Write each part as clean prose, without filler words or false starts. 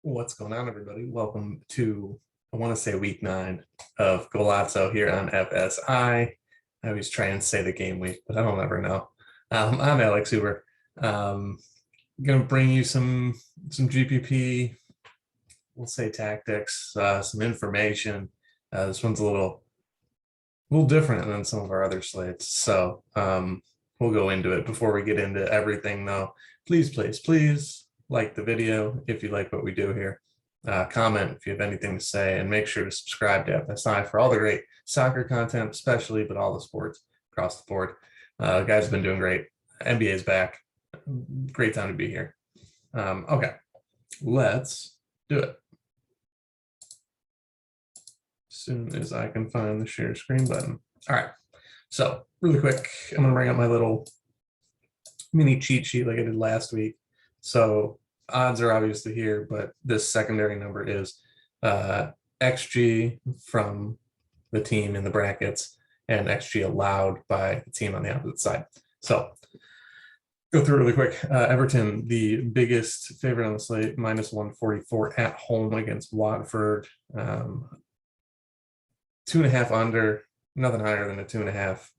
What's going on, everybody? Welcome to, I want to say, week 9 of GOALAZO here on FSI. I always try and say the game week, but I don't ever know. I'm Alex Huber. Going to bring you some GPP, we'll say tactics, some information. This one's a little different than some of our other slates, so we'll go into it. Before we get into everything, though, please like the video if you like what we do here. Comment if you have anything to say, and make sure to subscribe to FSI for all the great soccer content, especially, but all the sports across the board. Guys have been doing great. NBA is back. Great time to be here. Okay, let's do it. As soon as I can find the share screen button. All right, so really quick, I'm gonna bring up my little mini cheat sheet like I did last week. So odds are obviously here, but this secondary number is XG from the team in the brackets and XG allowed by the team on the opposite side. So go through really quick. Everton, the biggest favorite on the slate, -144 at home against Watford. 2.5 under, nothing higher than a 2.5.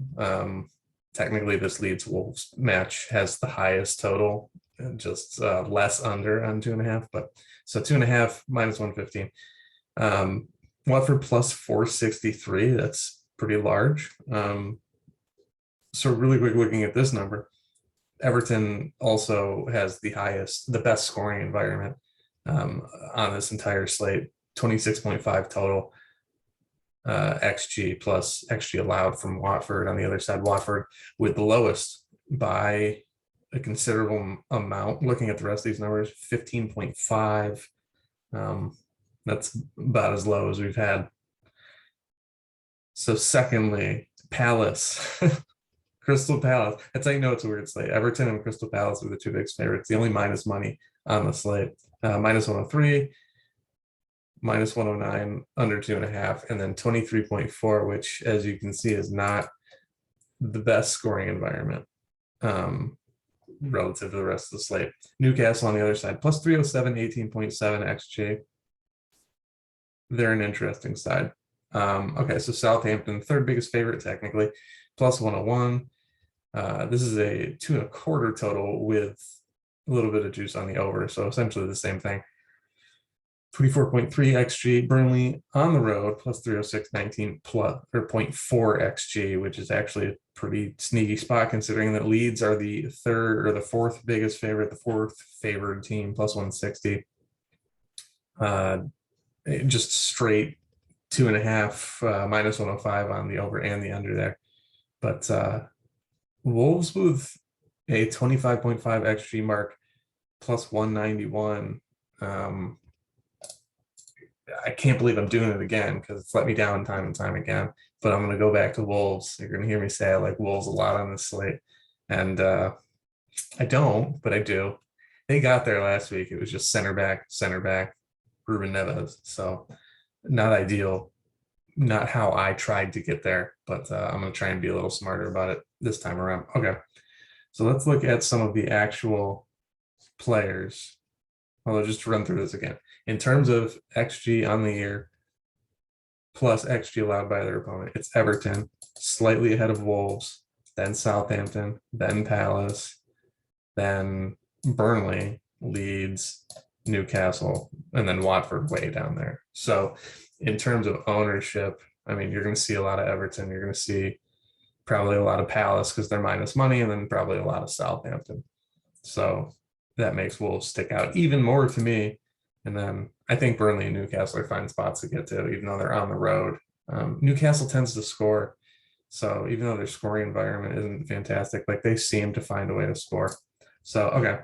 Technically, this Leeds Wolves match has the highest total, just less under on 2.5, but so 2.5 -115. Watford +463, that's pretty large. So really quick, looking at this number, Everton also has the best scoring environment on this entire slate, 26.5 total. XG plus XG allowed from Watford. On the other side, Watford with the lowest by a considerable amount. Looking at the rest of these numbers, 15.5. That's about as low as we've had. So secondly, Palace. Crystal Palace. That's how you know it's a weird slate. Everton and Crystal Palace are the two biggest favorites. The only minus money on the slate. -103. -109, under 2.5, and then 23.4, which, as you can see, is not the best scoring environment relative to the rest of the slate. Newcastle on the other side, +307, 18.7 XG. They're an interesting side. Okay, so Southampton, third biggest favorite technically, +101. This is a 2.25 total with a little bit of juice on the over, so essentially the same thing. 24.3 XG. Burnley on the road, +306, 19 plus or 0.4 XG, which is actually a pretty sneaky spot considering that Leeds are the third or the fourth biggest favorite, the fourth favored team, +160. Just straight 2.5, -105 on the over and the under there. But Wolves with a 25.5 XG mark, +191. I can't believe I'm doing it again because it's let me down time and time again. But I'm going to go back to Wolves. You're going to hear me say I like Wolves a lot on this slate. And I don't, but I do. They got there last week. It was just center back, Ruben Neves. So not ideal. Not how I tried to get there. But I'm going to try and be a little smarter about it this time around. Okay. So let's look at some of the actual players. I'll just run through this again. In terms of XG on the year, plus XG allowed by their opponent, it's Everton, slightly ahead of Wolves, then Southampton, then Palace, then Burnley, Leeds, Newcastle, and then Watford way down there. So in terms of ownership, I mean, you're going to see a lot of Everton. You're going to see probably a lot of Palace because they're minus money, and then probably a lot of Southampton. So that makes Wolves stick out even more to me. And then I think Burnley and Newcastle are fine spots to get to, even though they're on the road. Newcastle tends to score. So even though their scoring environment isn't fantastic, like they seem to find a way to score. So, okay.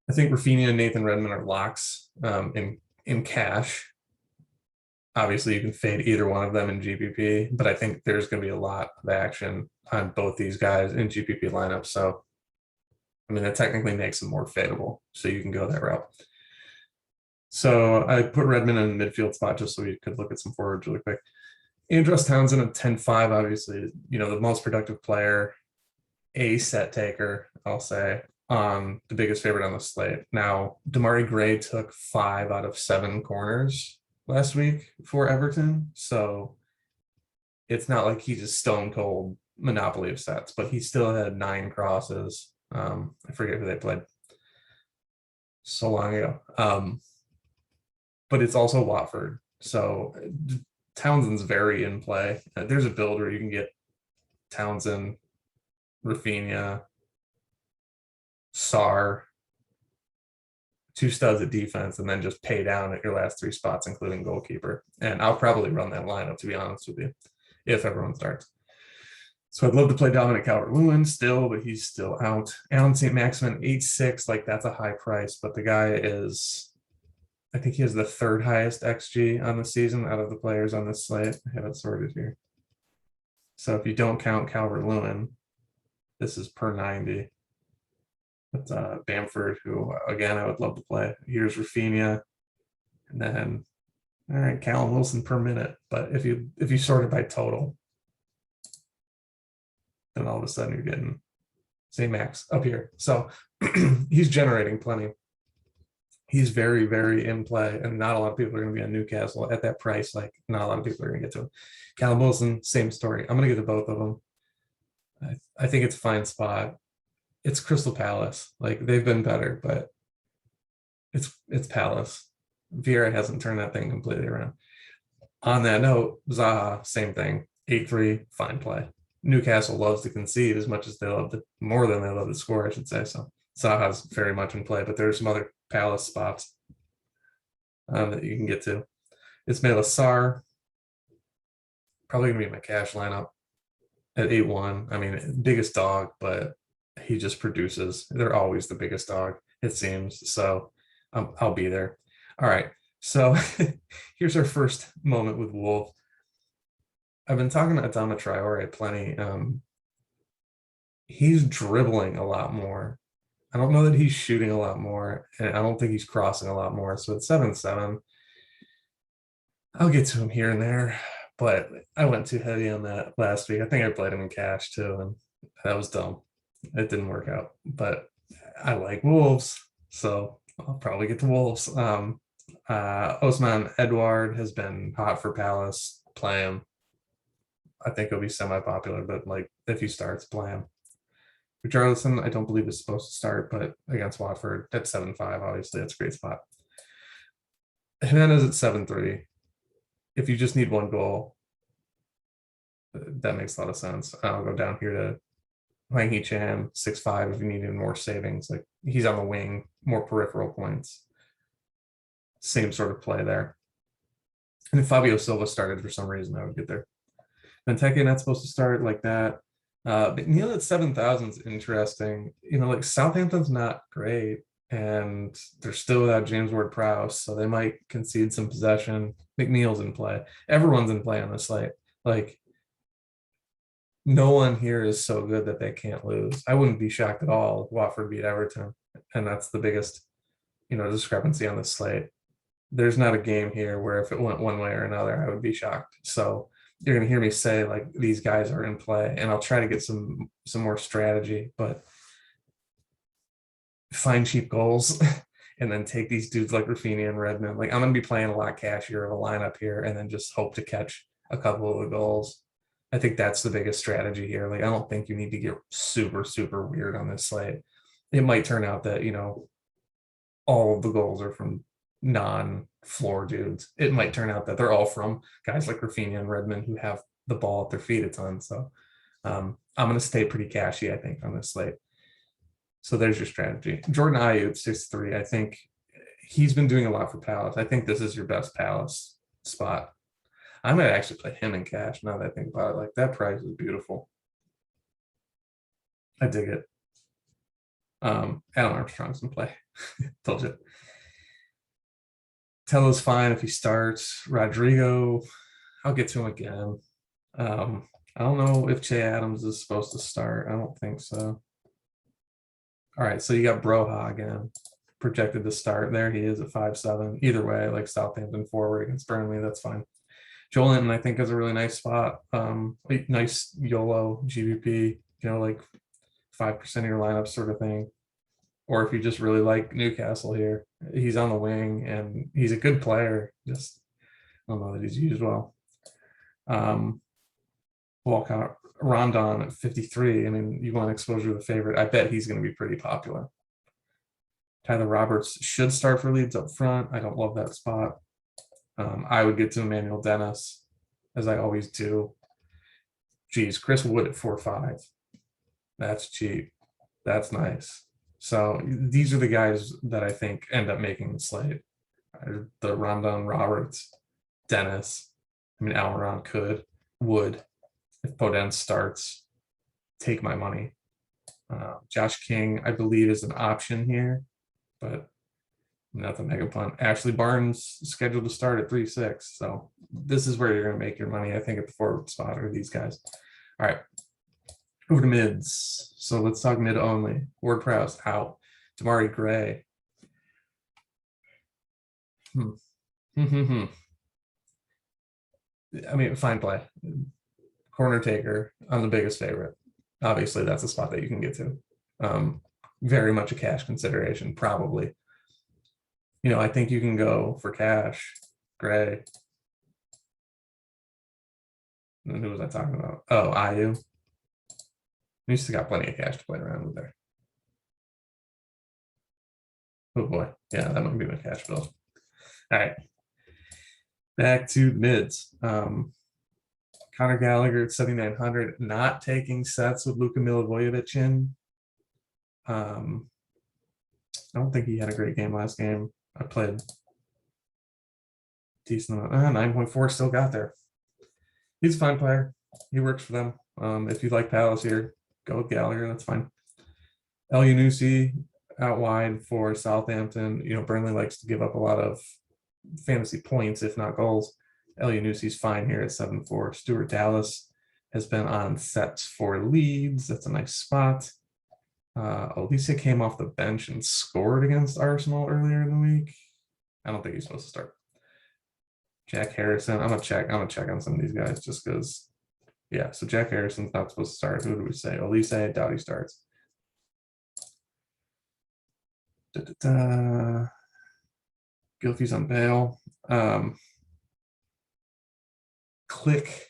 I think Rafinha and Nathan Redmond are locks in cash. Obviously, you can fade either one of them in GPP, but I think there's going to be a lot of action on both these guys in GPP lineups. So, I mean, that technically makes them more fadeable, so you can go that route. So I put Redmond in the midfield spot just so we could look at some forwards really quick. Andros Townsend at 10-5, obviously, the most productive player, a set taker, I'll say. on the biggest favorite on the slate. Now, Damari Gray took 5 out of 7 corners last week for Everton, so it's not like he's a stone cold monopoly of sets, but he still had 9 crosses. I forget who they played so long ago. But it's also Watford, so Townsend's very in play. There's a build where you can get Townsend, Rafinha, Sar, 2 studs at defense, and then just pay down at your last 3 spots, including goalkeeper. And I'll probably run that lineup, to be honest with you, if everyone starts. So I'd love to play Dominic Calvert-Lewin still, but he's still out. Alan St. Maximin, 8.6, like that's a high price, but the guy is, I think he has the 3rd highest XG on the season out of the players on this slate. I have it sorted here. So if you don't count Calvert-Lewin, this is per 90. It's Bamford, who again I would love to play. Here's Rafinha, and then all right, Callum Wilson per minute. But if you sort it by total, then all of a sudden you're getting St. Max up here. So he's generating plenty. He's very, very in play, and not a lot of people are going to be on Newcastle at that price. Like, not a lot of people are going to get to him. Callum Wilson, same story. I'm going to get to both of them. I think it's a fine spot. It's Crystal Palace. Like, they've been better, but it's Palace. Vieira hasn't turned that thing completely around. On that note, Zaha, same thing. 8-3, fine play. Newcastle loves to concede as much as they love to, more than they love to score, I should say. So Zaha's very much in play, but there's some other Palace spots that you can get to. Ismail Sarr, probably gonna be my cash lineup at 8-1. I mean, biggest dog, but he just produces. They're always the biggest dog, it seems. So I'll be there. All right. So here's our first moment with Wolves. I've been talking to Adama Traore plenty. He's dribbling a lot more. I don't know that he's shooting a lot more, and I don't think he's crossing a lot more. So at 7-7, I'll get to him here and there, but I went too heavy on that last week. I think I played him in cash too, and that was dumb. It didn't work out, but I like Wolves, so I'll probably get to Wolves. Osman Edouard has been hot for Palace. Play him. I think he'll be semi-popular, but like if he starts, play him. Richarlison, I don't believe is supposed to start, but against Watford at 7-5, obviously that's a great spot. Jimenez at 7-3. If you just need one goal, that makes a lot of sense. I'll go down here to Hwang Hee-chan, 6-5 if you need even more savings. Like, he's on the wing, more peripheral points. Same sort of play there. And if Fabio Silva started for some reason, I would get there. Benteke not supposed to start like that. But Neil at 7,000 is interesting. You know, like Southampton's not great, and they're still without James Ward-Prowse, so they might concede some possession. McNeil's in play. Everyone's in play on this slate. Like, no one here is so good that they can't lose. I wouldn't be shocked at all if Watford beat Everton, and that's the biggest, discrepancy on the slate. There's not a game here where if it went one way or another, I would be shocked. So you're going to hear me say like these guys are in play, and I'll try to get some more strategy, but find cheap goals and then take these dudes like Rafinha and Redmond. Like, I'm going to be playing a lot cashier of a lineup here and then just hope to catch a couple of the goals. I think that's the biggest strategy here. Like, I don't think you need to get super, super weird on this slate. It might turn out that, all of the goals are from non-floor dudes. It might turn out that they're all from guys like Rafinha and Redmond who have the ball at their feet a ton. So I'm going to stay pretty cashy, I think, on this slate. So there's your strategy. Jordan Ayew at 6-3. I think he's been doing a lot for Palace. I think this is your best Palace spot. I might actually play him in cash now that I think about it. Like, that price is beautiful. I dig it. Alan Armstrong's in play. Told you. Tello's fine if he starts. Rodrigo, I'll get to him again. I don't know if Che Adams is supposed to start. I don't think so. All right, so you got Broha again, projected to start. There he is at 5-7. Either way, like Southampton forward against Burnley, that's fine. Joel Linton, I think, is a really nice spot. Nice YOLO GPP, like 5% of your lineup sort of thing. Or if you just really like Newcastle here, he's on the wing and he's a good player. Just I don't know that he's used well. Walcott, Rondon at 53. I mean, you want exposure to the favorite. I bet he's going to be pretty popular. Tyler Roberts should start for Leeds up front. I don't love that spot. I would get to Emmanuel Dennis, as I always do. Geez, Chris Wood at 4.5. That's cheap. That's nice. So these are the guys that I think end up making the slate. The Rondon, Roberts, Dennis. I mean, Almiron could. Wood. If Podence starts, take my money. Josh King, I believe, is an option here, but not the mega punt. Ashley Barnes scheduled to start at 3.6. So this is where you're going to make your money, I think, at the forward spot are these guys. All right. Over to mids. So let's talk mid only. Ward Prowse out. Damari Gray. I mean, fine play. Corner taker on the biggest favorite. Obviously, that's a spot that you can get to. Very much a cash consideration, probably. You know, I think you can go for cash. Gray. And who was I talking about? Oh, Ayu. You still got plenty of cash to play around with there. Oh boy. Yeah, that might be my cash bill. All right. Back to mids. Conor Gallagher at 7,900, not taking sets with Luka Milivojevic in. I don't think he had a great game last game. I played decent amount. 9.4 still got there. He's a fine player. He works for them. If you like Palace here, go with Gallagher. That's fine. El Yunusi out wide for Southampton. You know, Burnley likes to give up a lot of fantasy points, if not goals. El Yunusi's fine here at 7.4. Stuart Dallas has been on sets for Leeds. That's a nice spot. Olise came off the bench and scored against Arsenal earlier in the week. I don't think he's supposed to start. Jack Harrison. I'm gonna check on some of these guys just because. Yeah, so Jack Harrison's not supposed to start. Who do we say? Olise, I doubt he starts. Gilfie's on bail. Click.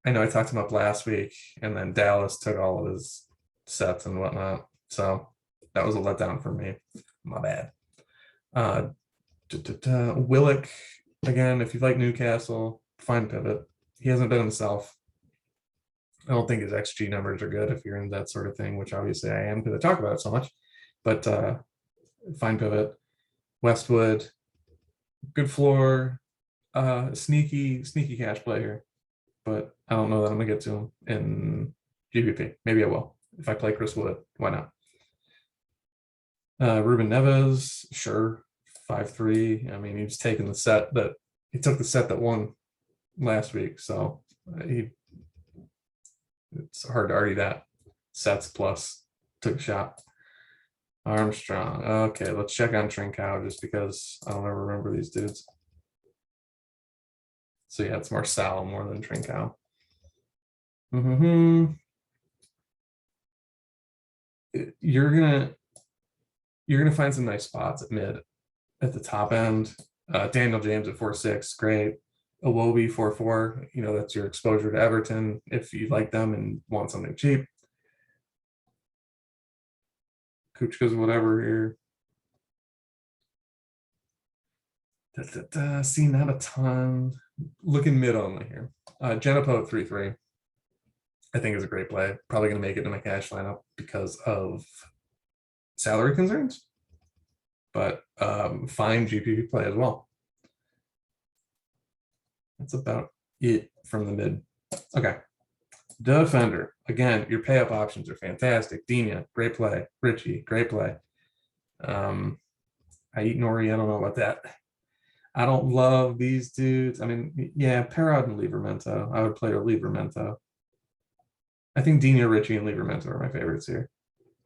I know I talked him up last week, and then Dallas took all of his sets and whatnot. So that was a letdown for me. My bad. Willock, again, if you like Newcastle, fine pivot. He hasn't been himself. I don't think his XG numbers are good if you're in that sort of thing, which obviously I am because I talk about it so much. But fine pivot. Westwood, good floor, sneaky cash player. But I don't know that I'm gonna get to him in GPP. Maybe I will. If I play Chris Wood, why not? Ruben Neves, sure. 5.3. I mean, he's taking the set that he took the set that won last week. So it's hard to argue that. Sets plus took a shot. Armstrong. Okay, let's check on Trincao just because I don't ever remember these dudes. So yeah, it's Marcel more than Trincao. You're gonna find some nice spots at mid, at the top end. Daniel James at 4.6, great. Iwobi 4.4. You know, that's your exposure to Everton if you like them and want something cheap. Kuchka's whatever here. See, not a ton. Looking mid only here. Genepo at 3.3. I think is a great play. Probably going to make it in my cash lineup because of salary concerns, but fine GPP play as well. That's about it from the mid. Okay. Defender. Again, your pay up options are fantastic. Dina, great play. Richie, great play. I eat Nori. I don't know about that. I don't love these dudes. I mean, yeah, Parrot and Livramento. I would play with Livramento. I think Dina, Richie, and Livramento are my favorites here.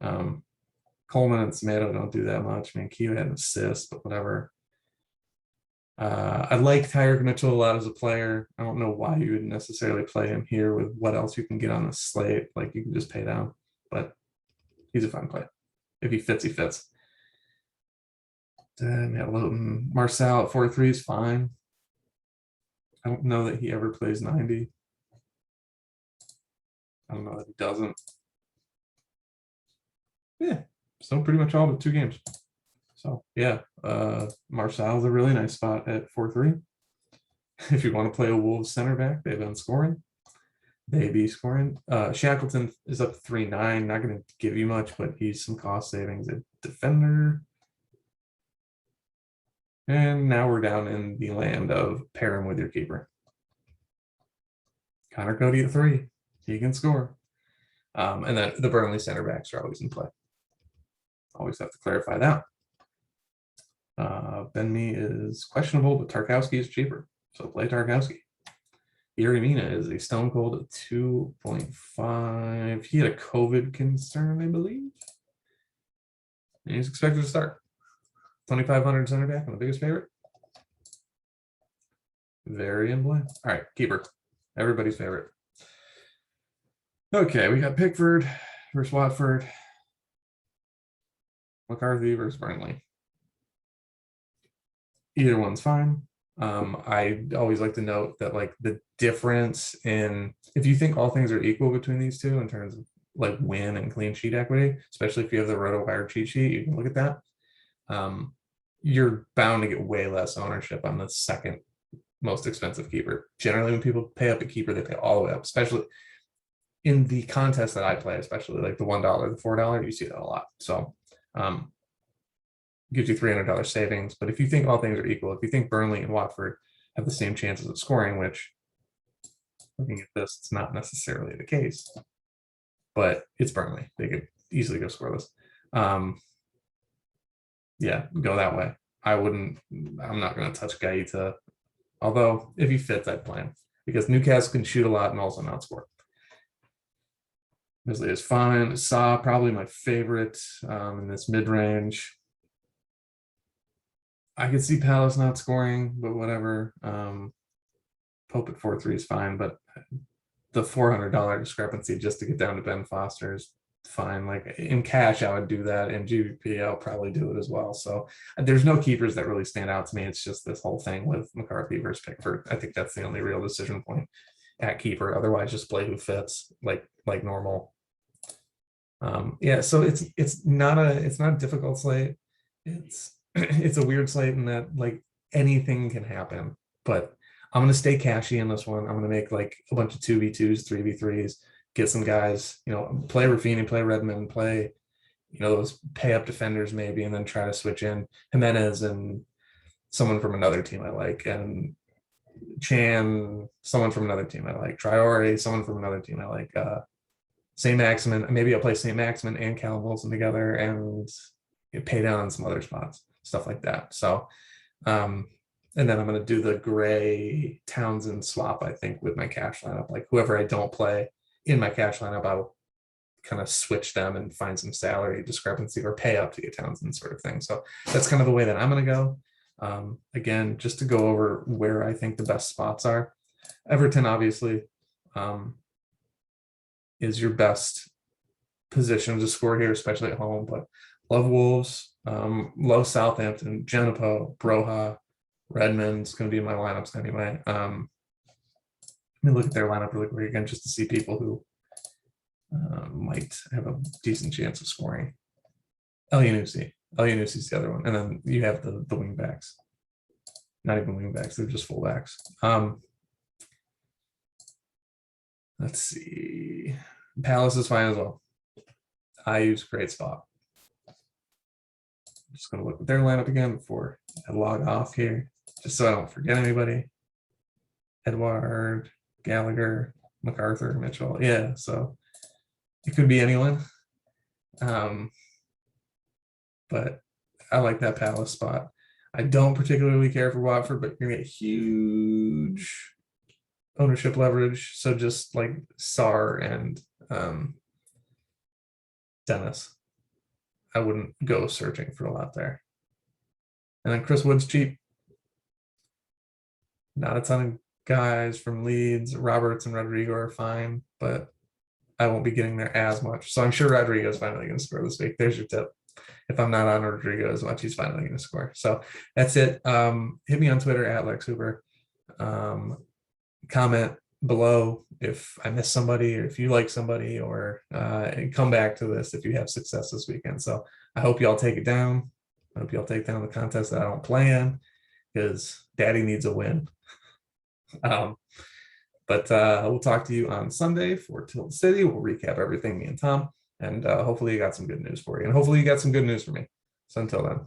Coleman and Smedo don't do that much. I mean, Q had an assist, but whatever. I like Tyrick Mitchell a lot as a player. I don't know why you would necessarily play him here with what else you can get on the slate. Like you can just pay down, but he's a fun play. If he fits, he fits. Then yeah, Lowton. Marcel at 4-3 is fine. I don't know that he ever plays 90. I don't know that he doesn't. Yeah, so pretty much all but 2 games. So yeah, Marcel's a really nice spot at 4-3. If you want to play a Wolves center back, they've been scoring. They be scoring. Shackleton is up 3-9. Not going to give you much, but he's some cost savings at defender. And now we're down in the land of pair him with your keeper. Connor Cody at 3. He can score. And then the Burnley center backs are always in play. Always have to clarify that. Ben Mee is questionable, but Tarkowski is cheaper. So play Tarkowski. Yerry Mina is a stone cold 2.5. He had a COVID concern, I believe. And he's expected to start. 2,500 center back and the biggest favorite. Very in play. All right, keeper. Everybody's favorite. Okay, we got Pickford versus Watford. McCarthy versus Burnley. Either one's fine. I always like to note that like the difference in, if you think all things are equal between these two in terms of like win and clean sheet equity, especially if you have the RotoWire cheat sheet, you can look at that. You're bound to get way less ownership on the second most expensive keeper. Generally, when people pay up a keeper, they pay all the way up, especially in the contest that I play, especially like the $1, the $4, you see that a lot. So gives you $300 savings. But if you think all things are equal, if you think Burnley and Watford have the same chances of scoring, which looking at this, it's not necessarily the case, but it's Burnley. They could easily go scoreless. Yeah, go that way. I'm not going to touch Gaeta. Although if he fits, I'd play him because Newcastle can shoot a lot and also not score. Misley is fine. Saw probably my favorite in this mid-range. I could see Palace not scoring, but whatever. Pope at 4-3 is fine, but the $400 discrepancy just to get down to Ben Foster is fine. Like in cash, I would do that. In GPP, I'll probably do it as well. So there's no keepers that really stand out to me. It's just this whole thing with McCarthy versus Pickford. I think that's the only real decision point at keeper. Otherwise, just play who fits like normal. Yeah, so it's not a difficult slate. It's a weird slate in that like anything can happen, but I'm going to stay cashy in this one. I'm going to make like a bunch of 2v2s, 3v3s, get some guys, play Rafinha, play Redmond, play, those pay up defenders maybe, and then try to switch in Jimenez and someone from another team I like, and Chan, someone from another team I like, Traore, someone from another team I like, St. Maximin. Maybe I'll play St. Maximin and Callum Wilson together and pay down on some other spots, stuff like that. So, and then I'm going to do the Gray Townsend swap, I think, with my cash lineup. Like whoever I don't play in my cash lineup, I'll kind of switch them and find some salary discrepancy or pay up to get Townsend sort of thing. So that's kind of the way that I'm going to go. Again, just to go over where I think the best spots are. Everton, obviously, is your best position to score here, especially at home. But love Wolves, love Southampton, Genipo, Broha, Redmond's going to be in my lineups anyway. Let me look at their lineup really quick again just to see people who might have a decent chance of scoring. Elyounoussi is the other one. And then you have the wing backs. Not even wing backs, they're just full backs. Let's see. Palace is fine as well. I use great spot. I'm just going to look at their lineup again before I log off here, just so I don't forget anybody. Edward, Gallagher, MacArthur, Mitchell. Yeah, so it could be anyone. But I like that Palace spot. I don't particularly care for Watford, but you're going to get huge ownership leverage. So just like Sar and Dennis, I wouldn't go searching for a lot there. And then Chris Wood's cheap. Not a ton of guys from Leeds. Roberts and Rodrigo are fine, but I won't be getting there as much. So I'm sure Rodrigo's finally going to score this week. There's your tip. if I'm not on Rodrigo as much, he's finally going to score. So that's it. Hit me on Twitter at Lex Hooper. Comment below if I miss somebody or if you like somebody, or come back to this if you have success this weekend. So I hope y'all take it down. I hope y'all take down the contest that I don't play in, because daddy needs a win. But we'll talk to you on Sunday for Tilt City. We'll recap everything, me and Tom, and hopefully you got some good news for you, and hopefully you got some good news for me. So until then.